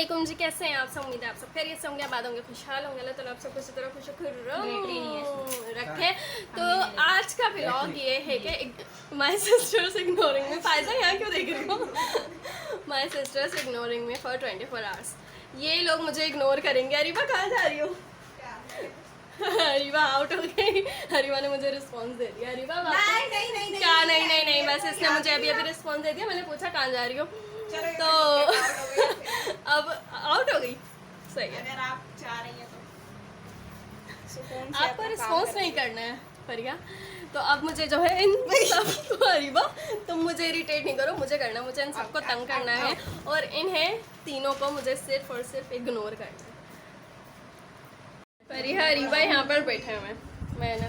अस्सलामुअलैकुम जी, कैसे हैं आप सब? उम्मीद है आप सब खैरियत से होंगे, आबाद होंगे, खुशहाल होंगे। अल्लाह ताला आप सबको इसी तरह खुश रखे। तो आज का व्लॉग ये है कि माय सिस्टर्स इग्नोरिंग मी। फायदा यहाँ क्यों देख रही हो? My sister's ignoring me for 24 hours. ये लोग मुझे इग्नोर करेंगे। अरीबा कहाँ जा रही हो? अरीबा आउट हो गई। अरीबा ने मुझे रिस्पॉन्स दे दिया। अरीबा नहीं क्या नहीं बस इसने मुझे अभी रिस्पॉन्स दे दिया। मैंने पूछा कहाँ जा रही हो, तो अब आउट हो गई। सही है, अगर आप चाह रही हैं तो आपको रिस्पॉन्स नहीं करना है फरिया। तो अब मुझे जो है इन सबको, अरीबा तुम मुझे इरिटेट नहीं करो, मुझे करना, मुझे इन सबको तंग करना है और इन्हें तीनों को मुझे सिर्फ और सिर्फ इग्नोर करना है। फरिया अरीबा यहाँ पर बैठे हुए, मैंने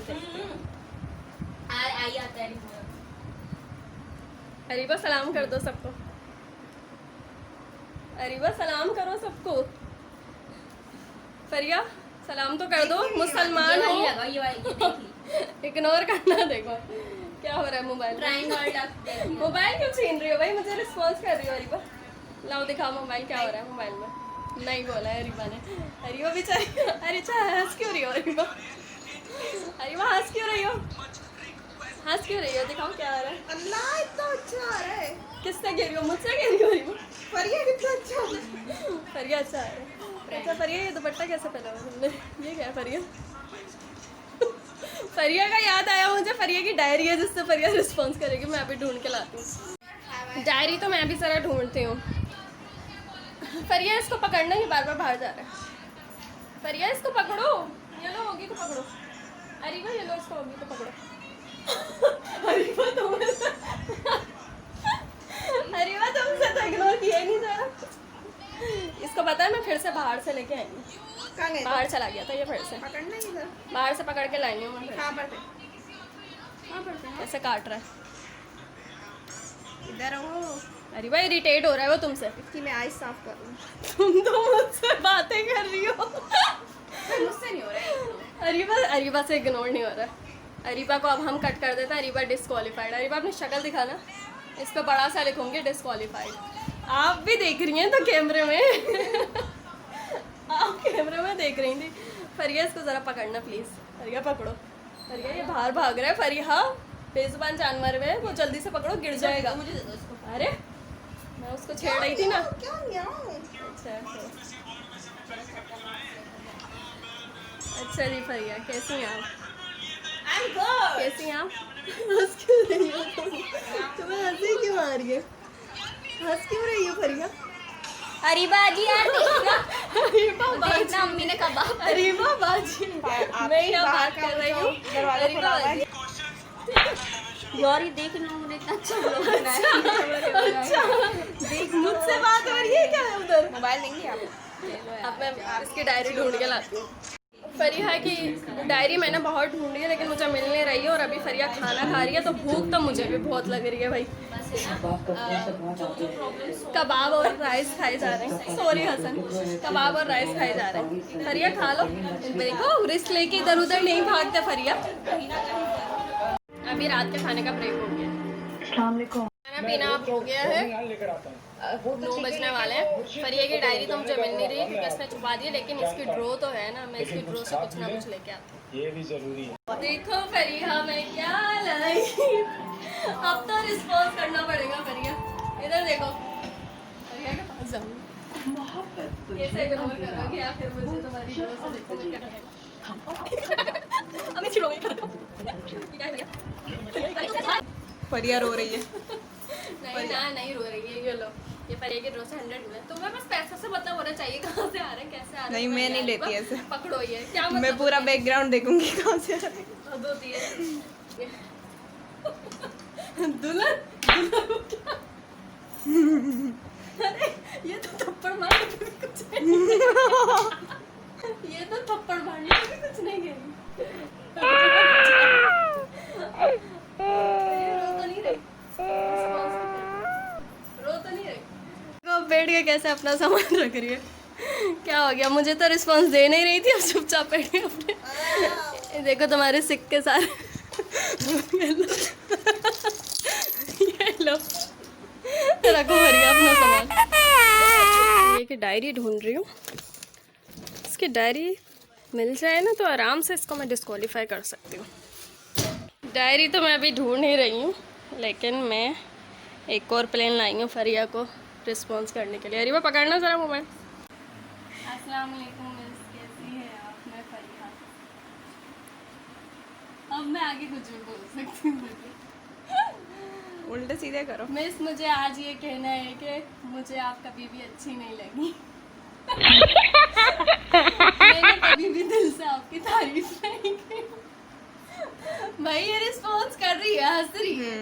अरीबा सलाम कर दो सबको। अरीबा सलाम करो सबको। फरिया सलाम तो कर दो, मुसलमान हो। इग्नोर करना। देखो क्या हो रहा है, मोबाइल क्यों छीन रही हो भाई? मुझे रिस्पॉन्स कर रही हो अरीबा। लाओ दिखाओ मोबाइल क्या हो रहा है मोबाइल में। नहीं बोला है अरीबा ने। अरीबा बेचारी, अरे हंस क्यों रही हो अरीबा? अरीबा हंस क्यों रही हो? हंस क्यों रही हो? दिखाओ क्या हो रहा है। अल्लाह इतना अच्छा आ रहा है। किससे गिरी हो? मुझसे गिरी हो अरीबा? फरिया कितना अच्छा है। फरिया अच्छा है। अच्छा फरिया ये दुपट्टा कैसे पहना हुआ तुमने? ये क्या है फरिया? फरिया का याद आया मुझे, फरिया की डायरी है जिससे फरिया रिस्पॉन्स करेगी। मैं अभी ढूंढ के लाती हूँ डायरी। तो मैं भी सारा ढूंढती हूँ। फरिया इसको पकड़ना ही बार बार बाहर जा रहा है। फरिया इसको पकड़ो। ये लो होगी तो पकड़ो। अरीबा ये लो इसको होगी तो पकड़ो। अरीबा तुमसे तो इग्नोर किया ही नहीं जा रहा। इसको पता है मैं फिर से बाहर से लेके आई हूँ। बाहर चला गया था ये, फिर से पकड़ना ही इधर। बाहर से पकड़ के लाई हूँ मैं। कहाँ पर थे? ऐसे काट रहा है। इधर आओ। अरीबा इरिटेट हो रहा है वो तुमसे। इसकी मैं आइस साफ कर लूँ। तुम तो मुझसे बातें कर रही हो। मुझसे नहीं हो रहा है। अरीबा से इग्नोर नहीं हो रहा। अरीबा को अब हम कट कर देते हैं। अरीबा डिस्क्वालीफाइड। अरीबा अपनी शक्ल दिखाना। इस पर बड़ा सा लिखूंगी डिस्क्वालीफाइड। आप भी देख रही हैं तो कैमरे में। आप कैमरे में देख रही थी। फरिया इसको ज़रा पकड़ना प्लीज़। फरिया पकड़ो। फरिया ये बाहर भाग रहा है। फरिया बेजुबान जानवर में, वो जल्दी से पकड़ो, गिर जाएगा। मुझे दे दो इसको। अरे मैं उसको छेड़ रही थी ना। अच्छा जी फरिया कैसी हैं आप? कैसी हैं आप? हंस क्यों रही हो तुम्हें? हंसी क्यों आ रही है? हंस क्यों रही हो फरिया? अरीबा जी यार देखना, अरीबा देखना अम्मी ने कबाब। अरीबा बाजी, मैं यहाँ बात कर रही हूँ। अरीबा बाजी यार ये देखना मुझे इतना अच्छा लग रहा है। अच्छा देख, मुझसे बात हो रही है क्या उधर? मोबाइल देंगे आप? अब मैं इसकी डायरी ढूंढ के लाती हूँ। फरिया की डायरी मैंने बहुत ढूंढी है लेकिन मुझे मिल नहीं रही है। और अभी फरिया खाना खा रही है तो भूख तो मुझे भी बहुत लग रही है भाई। कबाब और राइस खाए जा रहे हैं। सॉरी हसन, कबाब और राइस खाए जा रहे हैं। फरिया खा लो। देखो रिस्क लेके इधर उधर नहीं भागते फरिया। अभी रात के खाने का ब्रेक हो गया। खाना पीना अब हो गया है। 9 बजने वाले हैं। फरिया की डायरी तो मुझे मिल नहीं रही क्योंकि इसने छुपा दी है, लेकिन इसकी ड्रॉ तो है ना। मैं इसकी ड्रॉ से कुछ ना कुछ लेके आती हूँ। ये भी जरूरी है। देखो फरिया मैं क्या लाई। अब तो रिस्पॉन्स करना पड़ेगा फरिया। इधर देखो। फरिया के पास जाऊँ कैसे इग्नोर करोगे या फिर मुझे तुम्हारी ड्रॉ से देखो क्या। अब मैं छिड़ोगे कर दो। फरिया रो रही है। नहीं रो रही है। ये लो, ये फरिया की ड्रॉ से 100 मिले। तुम्हें बस पैसे से मतलब होना चाहिए कहाँ से आ रहे हैं, कैसे आ रहे हैं। नहीं मैं नहीं लेती ऐसे। पकड़ो ये क्या मतलब? मैं पूरा बैकग्राउंड देखूंगी कहाँ से आ रही है। हद होती है। दुल्हन क्या? अरे ये तो थप्पड़ मारने के भी कुछ नहीं। ये तो थप्पड़ मारने के भी कुछ नहीं कह रही। रो तो नहीं रही। बैठ के कैसे अपना सामान रख रही है। क्या हो गया? मुझे तो रिस्पांस दे नहीं रही थी, अब चुपचाप बैठी अपने। देखो तुम्हारे सिक्के सारे। ये लो रखो भरिया अपना सामान। फरिया की डायरी ढूंढ रही हूँ। इसकी डायरी मिल जाए ना तो आराम से इसको मैं डिस्क्वालीफाई कर सकती हूँ। डायरी तो मैं अभी ढूंढ ही रही हूँ, लेकिन मैं एक और प्लेन लाई हूँ फरिया को रिस्पॉन्स करने के लिए। अरे वो पकड़ना ज़रा मोबाइल। अस्सलाम वालेकुम मिस, कैसी है आप? मैं फरिया। अब मैं आगे कुछ भी बोल सकती हूँ। उल्टे सीधे करो। मिस, मुझे आज ये कहना है कि मुझे आप कभी भी अच्छी नहीं लगी। मैंने कभी भी दिल से आपकी तारीफ नहीं की। भाई ये रिस्पॉन्स कर रही है, हंस रही है।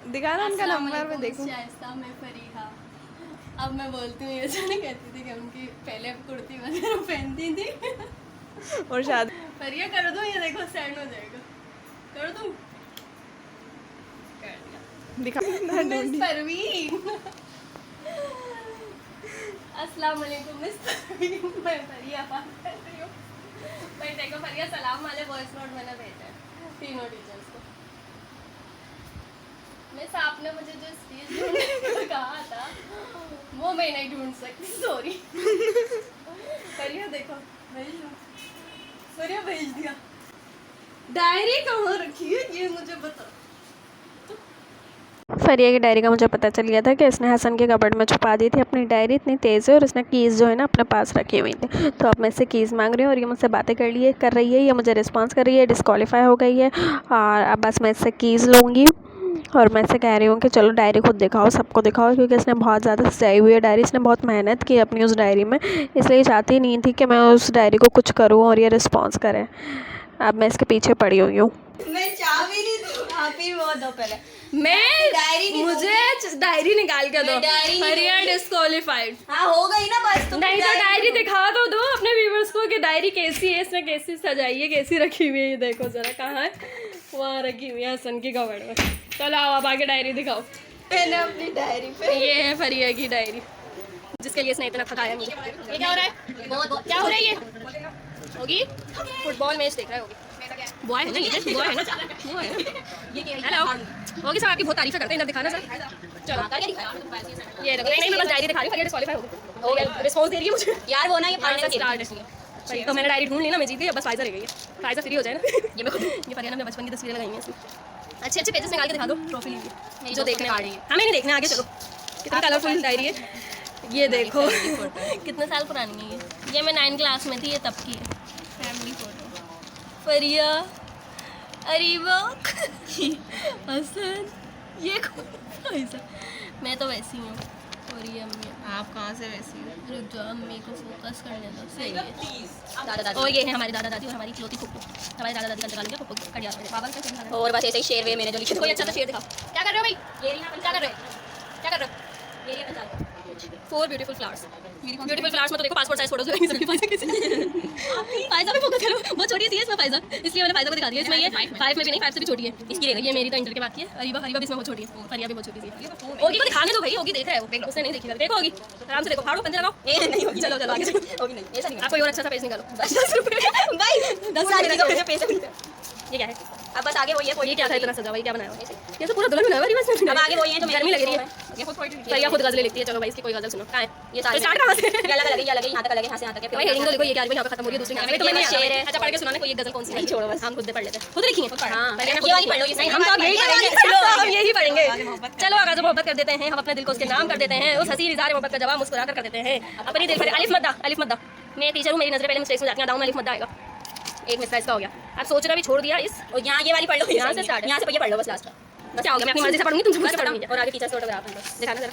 दिखाना उनका अस्सलाम नंबर में वालेकुम, देखूं। शाइस्ता, मैं फरीहा। अब मैं बोलती हूँ, ये जो नहीं कहती थी कि उनकी पहले कुर्ती वगैरह पहनती थी। और शायद फरिया कर दूँ, ये देखो सेंड हो जाएगा। कर दूँ? कर दिया। दिखा मिस परवीन। अस्सलाम वालेकुम मिस परवीन, मैं फरिया बात कर रही हूँ। भाई देखो फरिया, सलाम वाले वॉइस नोट मैंने भेजे हैं तीनों टीचर्स को। मिस, आपने मुझे जो स्पीच ढूंढने को कहा था वो मैं नहीं ढूंढ सकती, सॉरी। फरिया देखो, भेज दो। फरिया भेज दिया। डायरी कहाँ रखी है ये मुझे बता। फरिया की डायरी का मुझे पता चल गया था कि इसने हसन के कबर्ड में छुपा दी थी अपनी डायरी। इतनी तेज़ है और इसने कीज़ जो है ना अपने पास रखी हुई थी। तो अब मैं इससे कीज़ मांग रही हूँ और ये मुझसे बातें कर रही है, ये मुझे रिस्पॉन्स कर रही है, डिस्क्वालीफाई हो गई है। और अब बस मैं इससे कीज़ लूँगी और मैं इससे कह रही हूँ कि चलो डायरी खुद दिखाओ, सबको दिखाओ, क्योंकि इसने बहुत ज़्यादा सजाई हुई है डायरी। इसने बहुत मेहनत की अपनी उस डायरी में, इसलिए चाहती नहीं थी कि मैं उस डायरी को कुछ करूँ और ये रिस्पॉन्स करे। अब मैं इसके पीछे पड़ी हुई हूँ। मैं चाह भी नहीं दूँ, आप ही वो दो पहले। मैं डायरी मुझे डायरी निकाल के दो। डायरी नहीं फरिया डिस्क्वालीफाइड। हाँ हो गई ना बस। तुम नहीं तो डायरी दिखा तो दो अपने व्यूवर्स को कि डायरी कैसी है, इसने कैसी सजाई है, कैसी रखी हुई है। ये देखो जरा, कहाँ है? वहाँ रखी हुई है हसन की कबर्ड में। चलो आओ अब आगे डायरी दिखाओ। मैंने अपनी डायरी पे ये है फरिया की डायरी, जिसके लिए इसने इतना थकाया मुझे। ये क्या हो रहा है? क्या हो रहा है ये? होगी फुटबॉल मैच देख रहा है। होगी बॉय है ना, ये बॉय है ना, वो है। हेलो होगी साहब, आपकी बहुत तारीफ करते हैं, इधर दिखाना सर। चलो ये देखो, नहीं मैं बस डायरी दिखा रही हूँ। फरिया डिस्क्वालीफाई हो गया, रिस्पॉन्स दे रही है मुझे यार वो ना ये पढ़ने स्टार्ट है। तो मैंने डायरी ढूंढ ली ना, मैं जीत गई। अब बस फायदा रह गई है, फायदा फ्री हो जाए ना। ये मैं ये फरिया ने बचपन की तस्वीरें लगाई हैं इसमें। अच्छे अच्छे पेजेस निकाल के दिखा दो, ट्रॉफी लीजिए जो देखने वाली है। हमें नहीं देखना, आगे चलो। कितनी कलरफुल डायरी है ये देखो। कितने साल पुरानी है ये? मैं 9th क्लास में थी, ये तब की है। फैमिली फोटो फरिया, अरीबा, हसन, ये मैं तो वैसी हूँ। और ये अम्मी, आप कहाँ से वैसी हो? रुक जाओ, अम्मी को फोकस करने दो। सही है। दादा दादी और ये है हमारी दादा दादी और हमारी इकलौती फुप्पू। हमारे दादा दादी का निकाल लिया फुप्पू कड़िया में। बाबा का और बस ऐसे ही शेर वे मैंने जो लिखे कोई अच्छा सा शेर दिखाओ। क्या कर रहे हो भाई? ये रही ना क्या कर रहे हो? क्या कर रहे हो? ये रही ना 4 ब्यूटीफुल फ्लावर्स। ब्यूटीफुल फ्लावर्स में तो देखो पासपोर्ट साइज फोटोज लगाई सबकी। फायजा भी फोकस करो, बहुत छोटी सी है इसमें फायजा, इसलिए मैंने फायजा को दिखा दिया। इसमें ये 5 में भी नहीं, 5 से भी छोटी है। इसकी ये मेरी तो इंटर के बाद की है। अरीबा भी इसमें बहुत छोटी है। फरिया भी बहुत छोटी सी है। होगी को दिखाने दो भाई, होगी देख रहा है वो, उसने नहीं देखी। देखो होगी, आराम से देखो, फाड़ो पंजे लगाओ। नहीं होगी। चलो चलो आगे चलो। होगी नहीं, ऐसा नहीं। आप कोई और अच्छा सा पेज निकालो। 10 रुपये भाई 10 पूरा रुपये नहीं का होगा, पैसे नहीं। ये क्या है? अब बस आगे वही है। ये क्या था इतना सजा हुआ? ये क्या बनाया हुआ? ये तो पूरा दुल्हन बना हुआ है बस। अब आगे वही है जो गर्मी लग रही है। ये खुद पोइट्री फरिया खुद गजलें लिखती है। चलो भाई इसकी कोई गजल सुनो। कहाँ है ये सारे स्टार्ट कहाँ से? ये अलग अलग है, ये अलग है, यहाँ तक अलग है, यहाँ से यहाँ तक है। भाई हेडिंग तो देखो, ये क्या है भाई, यहाँ पे खत्म हो रही है दूसरी। ये तो मैंने शेर है। अच्छा पढ़ के सुनाना, कोई एक गजल कौन सी है? छोड़ो बस, हम खुद से पढ़ लेते हैं। खुद लिखी है? हाँ। पहले ये वाली पढ़ लो, ये नहीं, सही हम तो अब यही ये वाली पढ़ेंगे। पढ़ लो। हम यही पढ़ेंगे। चलो अगर जो मोहब्बत कर देते हैं हम अपने दिल को उसके नाम कर देते हैं। उस हसीन इज़हार मोहब्बत का जवाब मुस्कुरा कर देते हैं। अपनी दिल पर अलिफ मद्दा, अलिफ मद्दा। मैं टीचर हूँ, मेरी नजरें पहले मिस्टेक्स में जाती हैं। डाउन में अलिफ मद्दा आएगा। एक मिसरा इसका हो गया। अब सोच रहा भी छोड़ दिया इस, और यहाँ ये वाली पढ़ लो, यहाँ से स्टार्ट है। यहाँ से ये पढ़ लो बस लास्ट का। बस क्या हो गया? मैं अपनी मर्जी से पढ़ूंगी, तुम मुझसे पढ़ूंगी। और आगे टीचर से ऑटोग्राफ है। दिखाना जरा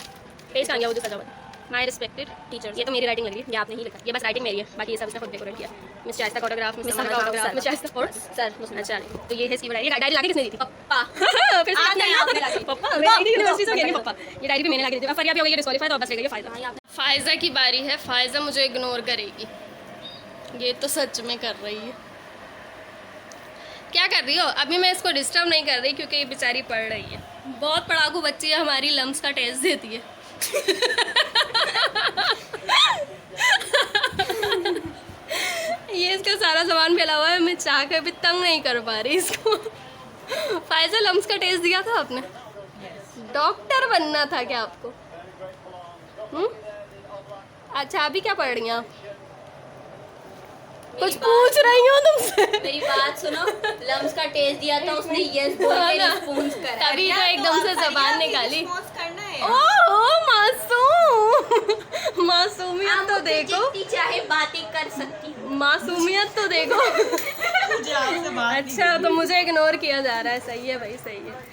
पेज कहाँ गया वो जो सजा हुआ? माय रिस्पेक्टेड टीचर ये तो मेरी राइटिंग लग रही है। ये आपने ही लिखा। ये बस राइटिंग मेरी है, बाकी ये सब इसने खुद डेकोरेट किया। मिस शाइस्ता का ऑटोग्राफ, मिस मिस का ऑटोग्राफ, मिस शाइस्ता और सर अच्छा तो ये है इसकी डायरी। डायरी लाके किसने दी थी? पप्पा। फिर से आपने लाके। पप्पा मेरी यूनिवर्सिटी से गई पप्पा। ये डायरी भी मैंने लाके दी थी। फरिया भी हो गई डिस्क्वालीफाई, तो बस रह गई फायजा। फायजा की बारी है। फायजा मुझे इग्नोर करेगी, ये तो सच में कर रही है। क्या कर रही हो? अभी मैं इसको डिस्टर्ब नहीं कर रही क्योंकि ये बेचारी पढ़ रही है। बहुत पढ़ाकू बच्ची है हमारी, लम्स का टेस्ट देती है। ये इसका सारा सामान फैला हुआ है, मैं चाह कर भी तंग नहीं कर पा रही इसको। फायजा लम्स का टेस्ट दिया था आपने? डॉक्टर बनना था क्या आपको? अच्छा अभी क्या पढ़ रही हैं आप? कुछ पूछ रही हो तुमसे? मेरी बात सुनो, लम्स का टेस्ट दिया था उसने, यस बोल के रिस्पॉन्स करा। तभी तो एकदम से जबान निकाली। करना है ओह मासूम, मासूमियत तो देखो, जितनी चाहे बातें कर सकती हूँ। मासूमियत तो देखो। मुझे आपसे बात अच्छा तो मुझे इग्नोर किया जा रहा है, सही है भाई, सही है।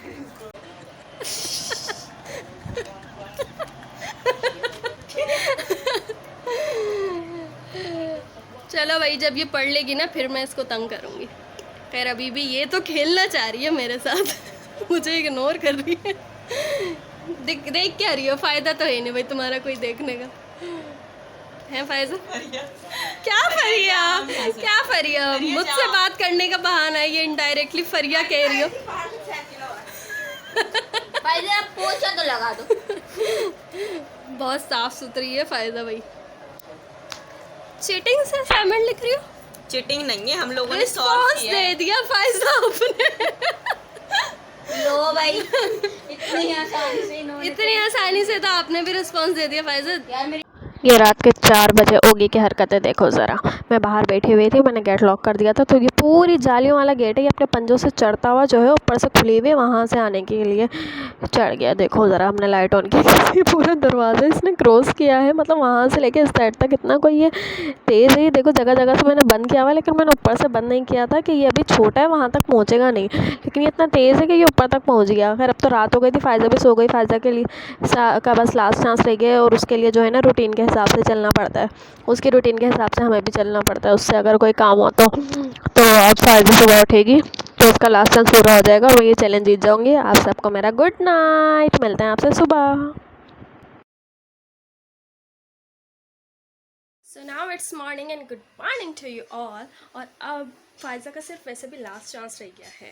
चलो भाई, जब ये पढ़ लेगी ना फिर मैं इसको तंग करूँगी। खैर अभी भी ये तो खेलना चाह रही है मेरे साथ, मुझे इग्नोर कर रही है। देख क्या रही हो, फ़ायदा तो है नहीं भाई तुम्हारा कोई देखने का है। फायजा क्या फरिया, क्या फरिया, मुझसे बात करने का बहाना है ये, इनडायरेक्टली फरिया कह रही हो। पहले आप पोछा तो लगा दो। बहुत साफ सुथरी है फायदा भाई। चीटिंग से असाइनमेंट लिख रही हो? चीटिंग नहीं है, हम लोगों ने सॉल्व रिस्पॉन्स किया है। दे दिया फायजा अपने। लो भाई, इतनी आसानी से इन्होंने, इतनी आसानी से तो आपने भी रिस्पॉन्स दे दिया फायजा। यार मेरी ये रात के 4 बजे ओगी की हरकतें देखो ज़रा। मैं बाहर बैठी हुई थी, मैंने गेट लॉक कर दिया था, तो ये पूरी जालियों वाला गेट है, ये अपने पंजों से चढ़ता हुआ जो है ऊपर से खुली हुई वहाँ से आने के लिए चढ़ गया। देखो ज़रा, हमने लाइट ऑन की, पूरा दरवाज़ा इसने क्रॉस किया है, मतलब वहाँ से लेके इस साइड तक इतना कोई ये तेज़ है। देखो जगह जगह से मैंने बंद किया हुआ, लेकिन मैंने ऊपर से बंद नहीं किया था कि ये अभी छोटा है, वहाँ तक पहुँचेगा नहीं, लेकिन ये इतना तेज़ है कि ये ऊपर तक पहुँच गया। खैर अब तो रात हो गई थी, फायजा भी सो गई, फायजा के लिए का बस लास्ट चांस रह गया, और उसके लिए जो है ना रूटीन के हिसाब से चलना पड़ता है, उसकी रूटीन के हिसाब से हमें भी चलना पड़ता है, उससे अगर कोई काम हो तो अब फायजा सुबह उठेगी तो उसका लास्ट चांस पूरा हो जाएगा और मैं ये चैलेंज जीत जाऊँगी। आप सबको मेरा गुड नाइट, मिलते हैं आपसे सुबह। So now it's morning and good morning to you all. और अब फायजा का सिर्फ वैसे भी लास्ट चांस रह गया है।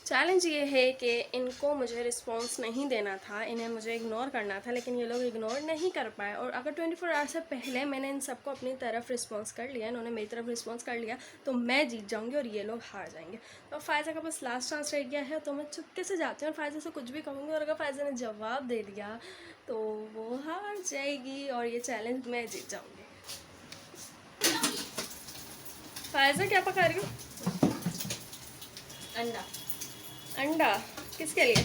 चैलेंज ये है कि इनको मुझे रिस्पॉन्स नहीं देना था, इन्हें मुझे इग्नोर करना था, लेकिन ये लोग इग्नोर नहीं कर पाए। और अगर 24 आवर्स से पहले मैंने इन सबको अपनी तरफ रिस्पॉन्स कर लिया, इन्होंने मेरी तरफ रिस्पॉन्स कर लिया, तो मैं जीत जाऊँगी और ये लोग हार जाएंगे। तो फायजा का बस लास्ट चांस रह गया है, तो मैं चुपके से जाती हूँ और फायजा से कुछ भी कहूँगी, और अगर फायजा ने जवाब दे दिया तो वो हार जाएगी और ये चैलेंज मैं जीत जाऊँगी। फायजा क्या पका रही हो? अंडा। अंडा किसके लिए?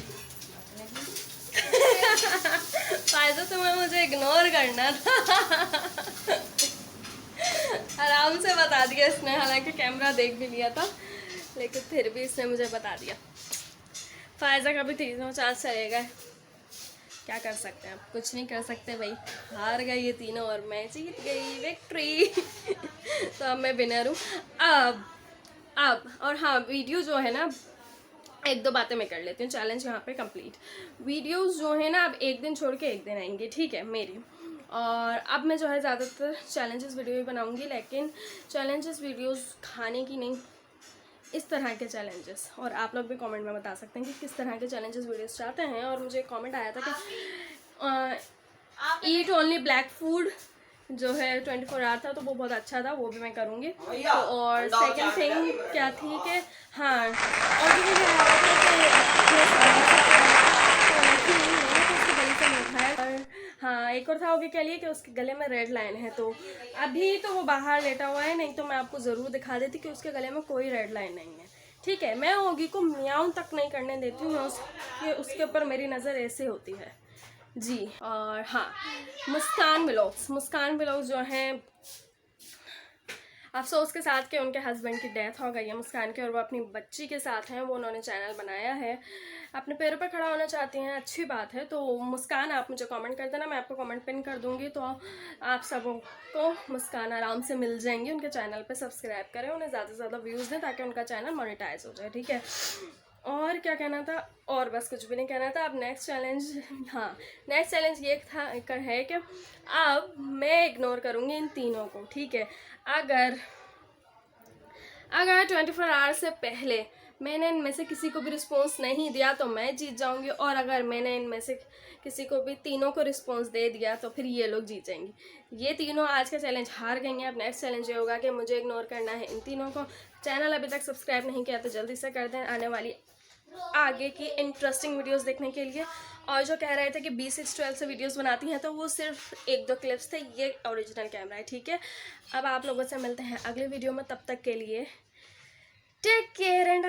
फायदा तुम्हें मुझे इग्नोर करना था। आराम से बता दिया इसने, हालांकि कैमरा देख भी लिया था, लेकिन फिर भी इसने मुझे बता दिया। फायजा का भी 3 चांस चलेगा, क्या कर सकते हैं, आप कुछ नहीं कर सकते भाई, हार गए ये तीनों और मैं जीत गई, विक्ट्री। तो अब मैं विनर हूँ। अब और हाँ, वीडियो जो है ना, 1-2 बातें मैं कर लेती हूँ, चैलेंज यहाँ पे कंप्लीट। वीडियोस जो है ना अब एक दिन छोड़ के एक दिन आएंगे, ठीक है मेरी। और अब मैं जो है ज़्यादातर चैलेंजेस वीडियो ही बनाऊँगी, लेकिन चैलेंजेस वीडियोस खाने की नहीं, इस तरह के चैलेंजेस। और आप लोग भी कमेंट में बता सकते हैं कि किस तरह के चैलेंजेस वीडियोस चाहते हैं। और मुझे एक कमेंट आया था कि ईट ओनली ब्लैक फूड जो है 24 आवर था, तो वो बहुत अच्छा था, वो भी मैं करूँगी। तो और सेकंड थिंग क्या थी कि हाँ, और भी मुझे और हाँ, एक और था ओगी के लिए कि उसके गले में रेड लाइन है, तो अभी तो वो बाहर लेटा हुआ है, नहीं तो मैं आपको ज़रूर दिखा देती कि उसके गले में कोई रेड लाइन नहीं है, ठीक है। मैं ओगी को म्याऊं तक नहीं करने देती हूँ, मैं उसके ऊपर मेरी नज़र ऐसे होती है जी। और हाँ, मुस्कान व्लॉग्स जो हैं, अफसोस के साथ कि उनके हस्बैंड की डेथ हो गई है मुस्कान की, और वो अपनी बच्ची के साथ हैं, वो उन्होंने चैनल बनाया है, अपने पैरों पर खड़ा होना चाहती हैं, अच्छी बात है। तो मुस्कान आप मुझे कमेंट कर देना, मैं आपको कमेंट पिन कर दूँगी, तो आप सबों को मुस्कान आराम से मिल जाएंगी। उनके चैनल पे सब्सक्राइब करें, उन्हें ज़्यादा से ज़्यादा व्यूज़ दें ताकि उनका चैनल मोनेटाइज हो जाए, ठीक है। और क्या कहना था, और बस कुछ भी नहीं कहना था। अब नेक्स्ट चैलेंज ये है कि अब मैं इग्नोर करूँगी इन तीनों को, ठीक है। अगर 24 आवर्स से पहले मैंने इनमें से किसी को भी रिस्पॉन्स नहीं दिया तो मैं जीत जाऊंगी, और अगर मैंने इनमें से किसी को भी तीनों को रिस्पॉन्स दे दिया तो फिर ये लोग जीत जाएंगे। ये तीनों आज का चैलेंज हार गई हैं। अब नेक्स्ट चैलेंज ये होगा कि मुझे इग्नोर करना है इन तीनों को। चैनल अभी तक सब्सक्राइब नहीं किया तो जल्दी से कर दें, आने वाली आगे की इंटरेस्टिंग वीडियोस देखने के लिए। और जो कह रहे थे कि 20/12 से वीडियोस बनाती हैं, तो वो सिर्फ 1-2 क्लिप्स थे, ये ओरिजिनल कैमरा है, ठीक है। अब आप लोगों से मिलते हैं अगले वीडियो में, तब तक के लिए टेक केयर एंड